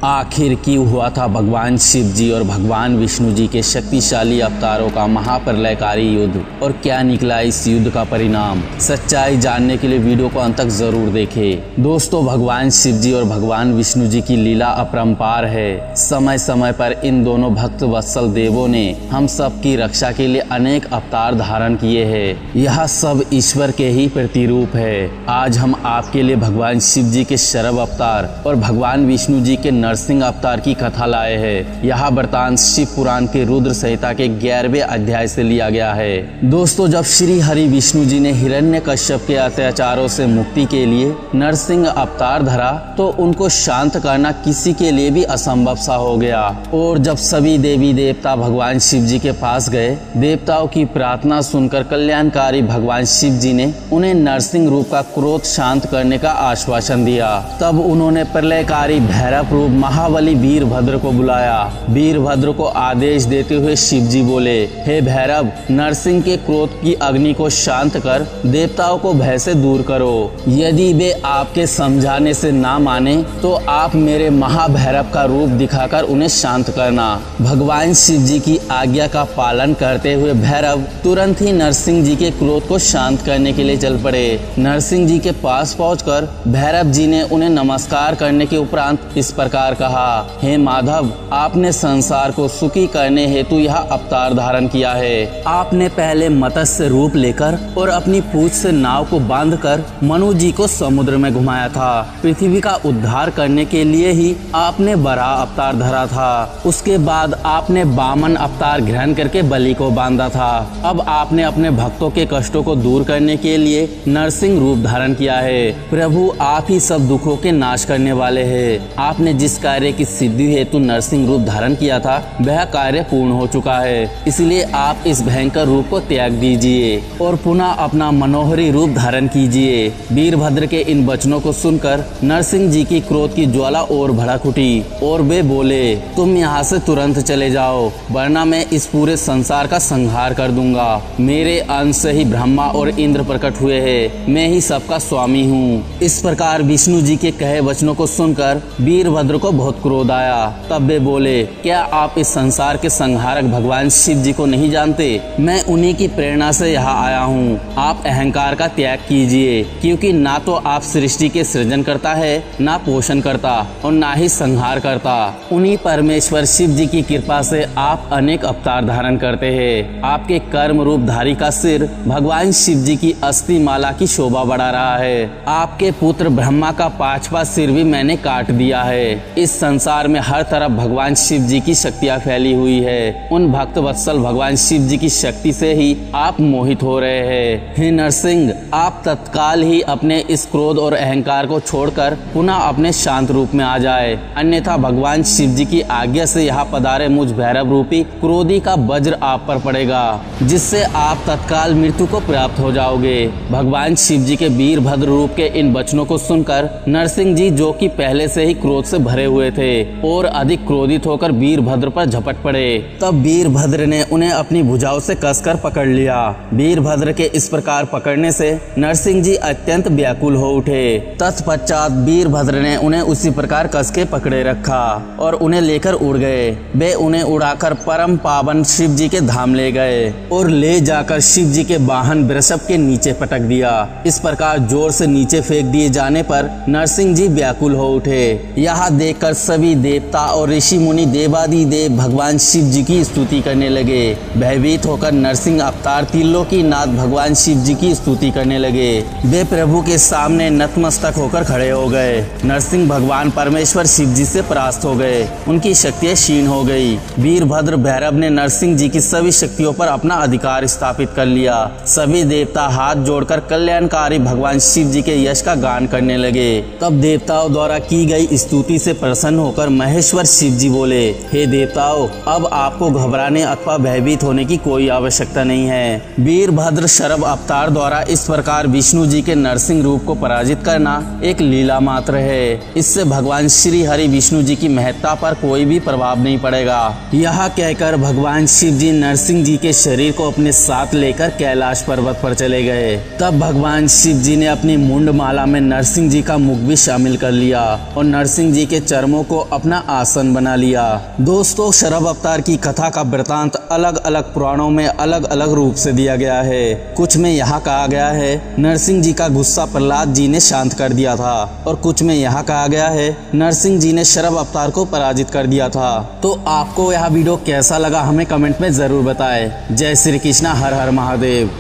आखिर क्यों हुआ था भगवान शिव जी और भगवान विष्णु जी के शक्तिशाली अवतारों का महाप्रलयकारी युद्ध, और क्या निकला इस युद्ध का परिणाम। सच्चाई जानने के लिए वीडियो को अंत तक जरूर देखें। दोस्तों, भगवान शिव जी और भगवान विष्णु जी की लीला अपरंपार है। समय समय पर इन दोनों भक्त वत्सल देवों ने हम सब की रक्षा के लिए अनेक अवतार धारण किए हैं। यह सब ईश्वर के ही प्रतिरूप है। आज हम आपके लिए भगवान शिव जी के शरभ अवतार और भगवान विष्णु जी के नरसिंह अवतार की कथा लाए हैं। यह वृतांत शिव पुराण के रुद्र संहिता के 11वें अध्याय से लिया गया है। दोस्तों, जब श्री हरि विष्णु जी ने हिरण्यकश्यप के अत्याचारों से मुक्ति के लिए नरसिंह अवतार धरा तो उनको शांत करना किसी के लिए भी असंभव सा हो गया। और जब सभी देवी देवता भगवान शिव जी के पास गए, देवताओं की प्रार्थना सुनकर कल्याणकारी भगवान शिव जी ने उन्हें नरसिंह रूप का क्रोध शांत करने का आश्वासन दिया। तब उन्होंने प्रलयकारी भैरव रूप महाबली वीरभद्र को बुलाया। वीरभद्र को आदेश देते हुए शिव जी बोले, हे भैरव, नरसिंह के क्रोध की अग्नि को शांत कर देवताओं को भय से दूर करो। यदि वे आपके समझाने से ना माने तो आप मेरे महाभैरव का रूप दिखाकर उन्हें शांत करना। भगवान शिव जी की आज्ञा का पालन करते हुए भैरव तुरंत ही नरसिंह जी के क्रोध को शांत करने के लिए चल पड़े। नरसिंह जी के पास पहुंचकर भैरव जी ने उन्हें नमस्कार करने के उपरांत इस प्रकार कहा, हे माधव, आपने संसार को सुखी करने हेतु यह अवतार धारण किया है। आपने पहले मत्स्य रूप लेकर और अपनी पूंछ से नाव को बांधकर मनु जी को समुद्र में घुमाया था। पृथ्वी का उद्धार करने के लिए ही आपने वराह अवतार धरा था। उसके बाद आपने वामन अवतार ग्रहण करके बलि को बांधा था। अब आपने अपने भक्तों के कष्टों को दूर करने के लिए नरसिंह रूप धारण किया है। प्रभु, आप ही सब दुखों के नाश करने वाले हैं। आपने जिस कार्य की सिद्धि हेतु नरसिंह रूप धारण किया था वह कार्य पूर्ण हो चुका है। इसलिए आप इस भयंकर रूप को त्याग दीजिए और पुनः अपना मनोहरी रूप धारण कीजिए। वीरभद्र के इन वचनों को सुनकर नरसिंह जी की क्रोध की ज्वाला और भड़क उठी और वे बोले, तुम यहाँ से तुरंत चले जाओ, वरना मैं इस पूरे संसार का संहार कर दूंगा। मेरे अंश से ही ब्रह्मा और इंद्र प्रकट हुए हैं। मैं ही सबका स्वामी हूँ। इस प्रकार विष्णु जी के कहे वचनों को सुनकर वीरभद्र को बहुत क्रोध आया। तब वे बोले, क्या आप इस संसार के संहारक भगवान शिव जी को नहीं जानते? मैं उन्हीं की प्रेरणा से यहाँ आया हूँ। आप अहंकार का त्याग कीजिए, क्योंकि ना तो आप सृष्टि के सृजन करता है, ना पोषण करता और ना ही संहार करता। उन्हीं परमेश्वर शिव जी की कृपा से आप अनेक अवतार धारण करते हैं। आपके कर्म रूपधारी का सिर भगवान शिव जी की अस्थि माला की शोभा बढ़ा रहा है। आपके पुत्र ब्रह्मा का 5वां सिर भी मैंने काट दिया है। इस संसार में हर तरफ भगवान शिव जी की शक्तियाँ फैली हुई है। उन भक्त वत्सल भगवान शिव जी की शक्ति से ही आप मोहित हो रहे हैं। हे नरसिंह, आप तत्काल ही अपने इस क्रोध और अहंकार को छोड़कर पुनः अपने शांत रूप में आ जाए, अन्यथा भगवान शिव जी की आज्ञा से यहाँ पधारे मुझ भैरव रूपी क्रोधी का वज्र आप पर पड़ेगा, जिससे आप तत्काल मृत्यु को प्राप्त हो जाओगे। भगवान शिव जी के वीरभद्र रूप के इन वचनों को सुनकर नरसिंह जी, जो कि पहले से ही क्रोध से भरे हुए थे, और अधिक क्रोधित होकर वीरभद्र पर झपट पड़े। तब वीरभद्र ने उन्हें अपनी भुजाओं से कसकर पकड़ लिया। वीरभद्र के इस प्रकार पकड़ने से नरसिंह जी अत्यंत व्याकुल हो उठे। तत्पश्चात वीरभद्र ने उन्हें उसी प्रकार कस के पकड़े रखा और उन्हें लेकर उड़ गए। वे उन्हें उड़ाकर परम पावन शिव जी के धाम ले गए और ले जाकर शिव जी के वाहन वृषभ के नीचे पटक दिया। इस प्रकार जोर से नीचे फेंक दिए जाने पर नरसिंह जी व्याकुल हो उठे। यहाँ देखकर सभी देवता और ऋषि मुनि देवादिदेव भगवान शिव जी की स्तुति करने लगे। भयभीत होकर नरसिंह अवतार त्रिलोकीनाथ भगवान शिव जी की स्तुति करने लगे। वे प्रभु के सामने नतमस्तक होकर खड़े हो गए। नरसिंह भगवान परमेश्वर शिव जी से परास्त हो गए। उनकी शक्तियाँ क्षीण हो गई। वीरभद्र भैरव ने नरसिंह जी की सभी शक्तियों पर अपना अधिकार स्थापित कर लिया। सभी देवता हाथ जोड़कर कल्याणकारी भगवान शिव जी के यश का गान करने लगे। तब देवताओं द्वारा की गई स्तुति से प्रसन्न होकर महेश्वर शिव जी बोले, हे देवताओं, अब आपको घबराने अथवा भयभीत होने की कोई आवश्यकता नहीं है। वीरभद्र शरभ अवतार द्वारा इस प्रकार विष्णु जी के नरसिंह रूप को पराजित करना एक लीला मात्र है। इससे भगवान श्री हरि विष्णु जी की महत्ता पर कोई भी प्रभाव नहीं पड़ेगा। यह कहकर भगवान शिव जी नरसिंह जी के शरीर को अपने साथ लेकर कैलाश पर्वत पर चले गए। तब भगवान शिव जी ने अपनी मुंड माला में नरसिंह जी का मुख भी शामिल कर लिया और नरसिंह जी के चरमों को अपना आसन बना लिया। दोस्तों, शरभ अवतार की कथा का वृतांत अलग अलग पुराणों में अलग अलग रूप से दिया गया है। कुछ में यहाँ कहा गया है नरसिंह जी का गुस्सा प्रहलाद जी ने शांत कर दिया था, और कुछ में यहाँ कहा गया है नरसिंह जी ने शरभ अवतार को पराजित कर दिया था। तो आपको यह वीडियो कैसा लगा हमें कमेंट में जरूर बताएं। जय श्री कृष्णा, हर हर महादेव।